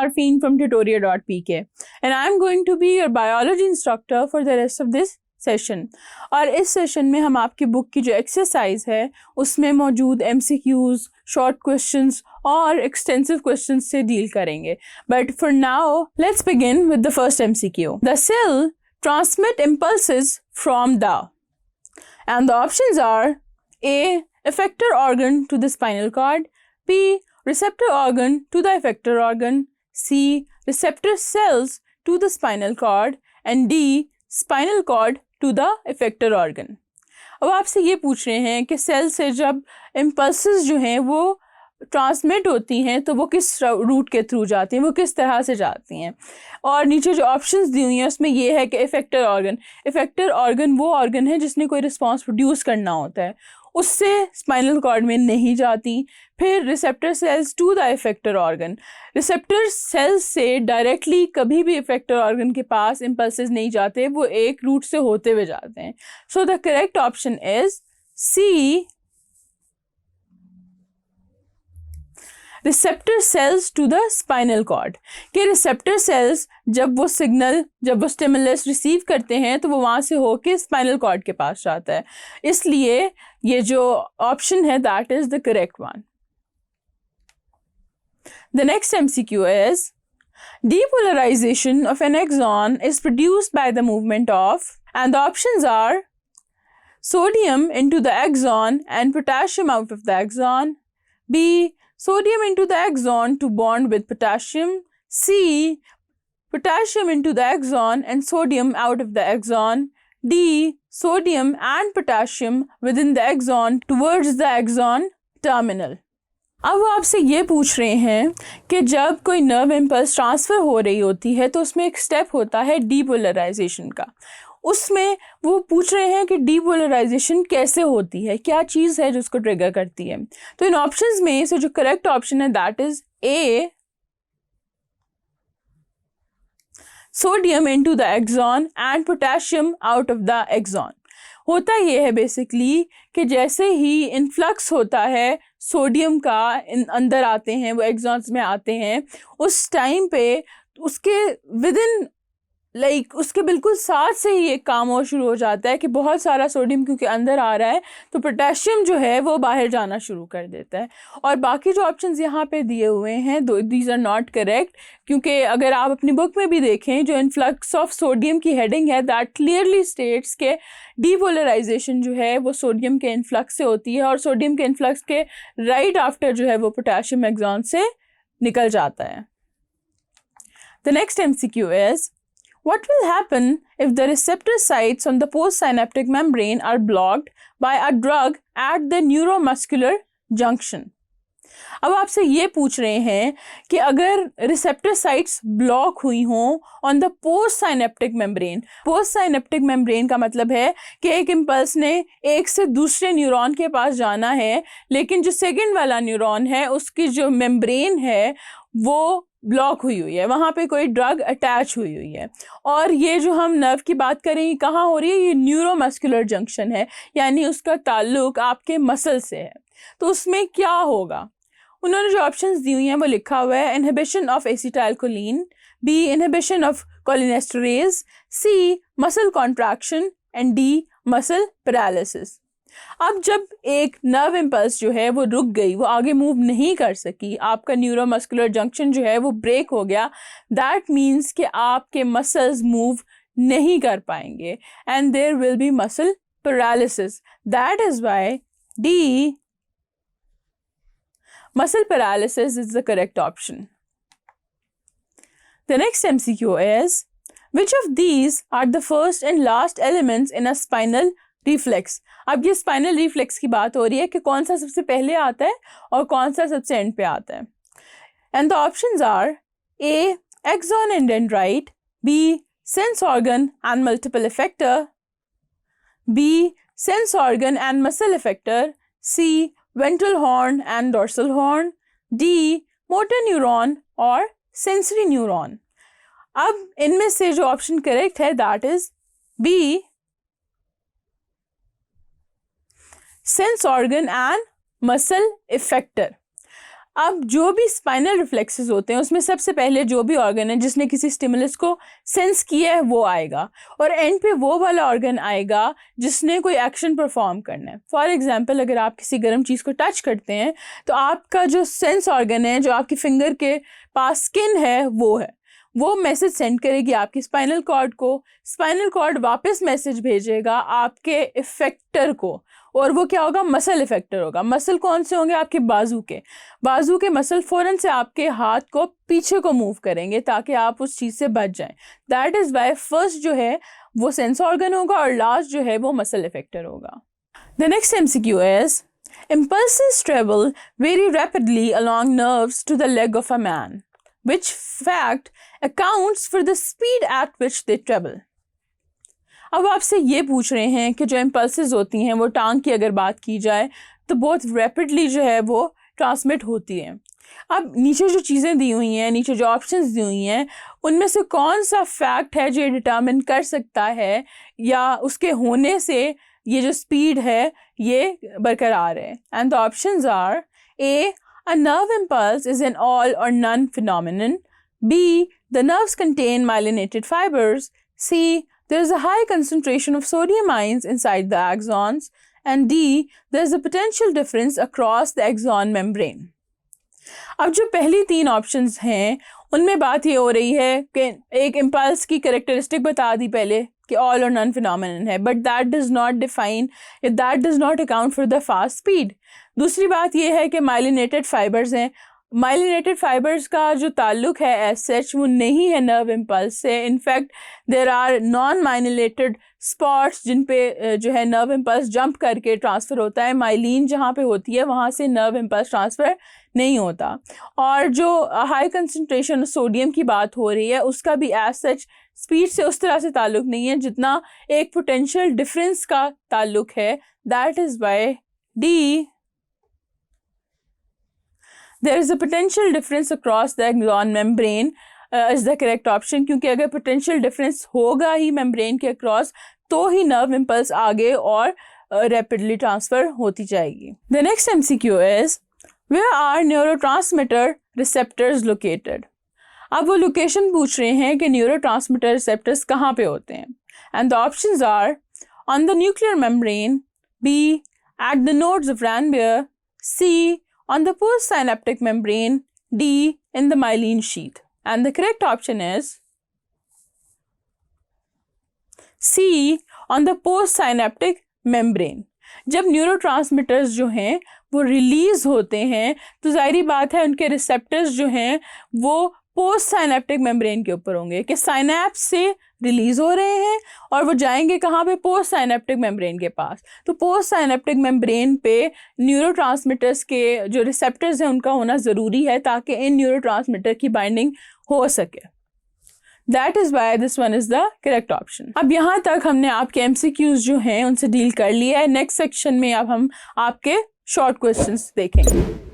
Arfin from tutoria.pk and I'm going to be your biology instructor for the rest of this session. और इस session में हम आपकी book की जो एक्सरसाइज है उसमें मौजूद MCQs, शॉर्ट क्वेश्चंस और एक्सटेंसिव क्वेश्चंस से डील करेंगे. But for now let's begin with the first MCQ. The cell transmit impulses from the, and the options are A. effector organ to the spinal cord, B. receptor organ to the effector organ, C. receptor cells to the spinal cord, and D. spinal cord to the effector organ. अब आपसे ये पूछ रहे हैं कि cell से जब impulses जो हैं वो ट्रांसमिट होती हैं तो वो किस रूट के थ्रू जाती हैं, वो किस तरह से जाती हैं. और नीचे जो ऑप्शंस दी हुई हैं उसमें ये है कि इफेक्टर ऑर्गन वो ऑर्गन है जिसने कोई रिस्पांस प्रोड्यूस करना होता है, उससे स्पाइनल कॉर्ड में नहीं जाती. फिर receptor cells to the effector organ, receptor cells से डायरेक्टली कभी भी इफेक्टर ऑर्गन के पास इम्पल्सेस नहीं जाते, वो एक रूट से होते हुए जाते हैं. So the correct option is C, receptor cells to the spinal cord. कि रिसेप्टर सेल्स जब वो स्टिमुलस रिसीव करते हैं तो वो वहाँ से होके स्पाइनल कॉर्ड के पास जाता है. इसलिए ये जो ऑप्शन है that is the correct one. The next MCQ is depolarization of an axon is produced by the movement of, and the options are sodium into the axon and potassium out of the axon, B. sodium into the axon to bond with potassium, C. potassium into the axon and sodium out of the axon, D. sodium and potassium within the axon towards the axon terminal. अब वो आपसे ये पूछ रहे हैं कि जब कोई नर्व इम्पल्स ट्रांसफ़र हो रही होती है तो उसमें एक स्टेप होता है डीपोलराइजेशन का. उसमें वो पूछ रहे हैं कि डीपोलराइजेशन कैसे होती है, क्या चीज़ है जो उसको ट्रिगर करती है. तो इन ऑप्शंस में से जो करेक्ट ऑप्शन है that is A, sodium into the axon and potassium out of the axon. होता ये है बेसिकली कि जैसे ही इन्फ्लक्स होता है सोडियम का अंदर आते हैं, वो एक्सॉन्स में आते हैं, उस टाइम पे उसके विदिन उसके बिल्कुल साथ से ही एक काम और शुरू हो जाता है कि बहुत सारा सोडियम क्योंकि अंदर आ रहा है तो पोटेशियम जो है वो बाहर जाना शुरू कर देता है. और बाकी जो ऑप्शंस यहाँ पे दिए हुए हैं दीज आर नॉट करेक्ट, क्योंकि अगर आप अपनी बुक में भी देखें जो इन्फ्लक्स ऑफ सोडियम की हेडिंग है दैट क्लियरली स्टेट्स के डीपोलराइजेशन जो है वो सोडियम के इन्फ्लक्स से होती है और सोडियम के इन्फ्लक्स के राइट आफ्टर जो है वो पोटेशियम एक्सॉन से निकल जाता है. The next MCQ is what will happen if the receptor sites on the postsynaptic membrane are blocked by a drug at the neuromuscular junction? अब आपसे ये पूछ रहे हैं कि अगर रिसेप्टर साइट्स ब्लॉक हुई हों on the post synaptic membrane. Post synaptic membrane का मतलब है कि एक इम्पल्स ने एक से दूसरे न्यूरॉन के पास जाना है, लेकिन जो सेकंड वाला न्यूरॉन है उसकी जो मेम्ब्रेन है वो ब्लॉक हुई है, वहाँ पे कोई ड्रग अटैच हुई है. और ये जो हम नर्व की बात करें ये कहाँ हो रही है, ये न्यूरोमस्कुलर जंक्शन है, यानी उसका ताल्लुक आपके मसल से है. तो उसमें क्या होगा, उन्होंने जो ऑप्शंस दी हुई हैं वो लिखा हुआ है inhibition of acetylcholine, B inhibition of cholinesterase, C muscle contraction and D muscle paralysis. अब जब एक नर्व इम्पल्स जो है वो रुक गई, वो आगे मूव नहीं कर सकी, आपका न्यूरोमस्कुलर जंक्शन जो है वो ब्रेक हो गया, दैट मीन्स कि आपके मसल्स मूव नहीं कर पाएंगे and there will be muscle paralysis. That is why D, muscle paralysis is the correct option. The next MCQ is which of these are the first and last elements in a spinal reflex? अब ये spinal reflex की बात हो रही है कि कौन सा सबसे पहले आता है और कौन सा सबसे एंड पे आता है. And the options are A axon and dendrite, B sense organ and multiple effector, B sense organ and muscle effector, C ventral horn and dorsal horn, D motor neuron और sensory neuron. अब इनमें से जो option correct है that is B sense organ and muscle effector. अब जो भी spinal reflexes होते हैं उसमें सबसे पहले जो भी ऑर्गन है जिसने किसी स्टिमुलस को सेंस किया है वो आएगा, और एंड पे वो वाला ऑर्गन आएगा जिसने कोई एक्शन परफॉर्म करना है। फॉर एग्जांपल, अगर आप किसी गर्म चीज़ को टच करते हैं तो आपका जो सेंस ऑर्गन है, जो आपकी फिंगर के पास स्किन है, वो मैसेज सेंड करेगी आपकी स्पाइनल कॉर्ड को। स्पाइनल कॉर्ड वापस मैसेज भेजेगा आपके इफेक्टर को, और वो क्या होगा, मसल इफेक्टर होगा। मसल कौन से होंगे, आपके बाजू के मसल फ़ौरन से आपके हाथ को पीछे को मूव करेंगे ताकि आप उस चीज़ से बच जाएं। दैट इज़ वाई फर्स्ट जो है वो सेंस ऑर्गन होगा और लास्ट जो है वो मसल इफेक्टर होगा। The next MCQ is impulses travel very rapidly along nerves to the leg of a man, which fact accounts for the speed at which they travel. अब आपसे ये पूछ रहे हैं कि जो इम्पल्सेस होती हैं वो टांग की अगर बात की जाए तो बहुत रैपिडली जो है वो ट्रांसमिट होती है। अब नीचे जो चीज़ें दी हुई हैं, नीचे जो ऑप्शंस दी हुई हैं, उनमें से कौन सा फैक्ट है जो डिटर्मिन कर सकता है या उसके होने से ये जो स्पीड है ये बरकरार है। And the options are A, a nerve impulse is an all or none phenomenon. B, the nerves contain myelinated fibers. C, there is a high concentration of sodium ions inside the axons. And D, there is a potential difference across the axon membrane. अब जो पहली तीन options हैं उनमें बात ये हो रही है कि एक इम्पल्स की कैरेक्टरिस्टिक बता दी पहले कि ऑल और नन फिनोमिनन है, but that does not define, that does not account for the fast speed. दूसरी बात ये है कि माइलिनेटेड फाइबर्स हैं। माइलिनेटेड फाइबर्स का जो ताल्लुक है एज सच वो नहीं है नर्व इम्पल्स से। In fact there are non myelinated spots जिन पे जो है नर्व इम्पल्स जंप करके ट्रांसफ़र होता है। माइलिन जहाँ पे होती है वहाँ से नर्व इम्पल्स ट्रांसफ़र नहीं होता। और जो हाई कंसंट्रेशन सोडियम की बात हो रही है उसका भी एज सच स्पीड से उस तरह से ताल्लुक नहीं है जितना एक पोटेंशियल डिफरेंस का ताल्लुक है। That is why D, there is a potential difference across the axon membrane is the correct option, क्योंकि अगर potential difference होगा ही membrane के across तो ही nerve impulse आगे और rapidly transfer होती जाएगी। The next MCQ is where are neurotransmitter receptors located? अब वो लोकेशन पूछ रहे हैं कि neurotransmitter receptors कहाँ पे होते हैं। And the options are on the nuclear membrane, B, at the nodes of Ranvier, C, on the postsynaptic membrane, D, in the myelin sheath. And the correct option is C, on the postsynaptic membrane. जब neurotransmitters जो हैं वो release होते हैं तो जाहिर बात है उनके रिसेप्टर्स जो हैं वो पोस्ट साइनेप्टिक मेम्ब्रेन के ऊपर होंगे कि साइनेप्स से रिलीज हो रहे हैं और वो जाएंगे कहाँ पे, पोस्ट साइनेप्टिक मेम्ब्रेन के पास। तो पोस्ट साइनेप्टिक मेम्ब्रेन पे न्यूरोट्रांसमीटर्स के जो रिसेप्टर्स हैं उनका होना ज़रूरी है ताकि इन न्यूरोट्रांसमीटर की बाइंडिंग हो सके। That is why this one is the correct option. अब यहाँ तक हमने आपके MCQs जो हैं उनसे डील कर लिया है। नेक्स्ट सेक्शन में अब हम आपके शॉर्ट क्वेश्चंस देखेंगे।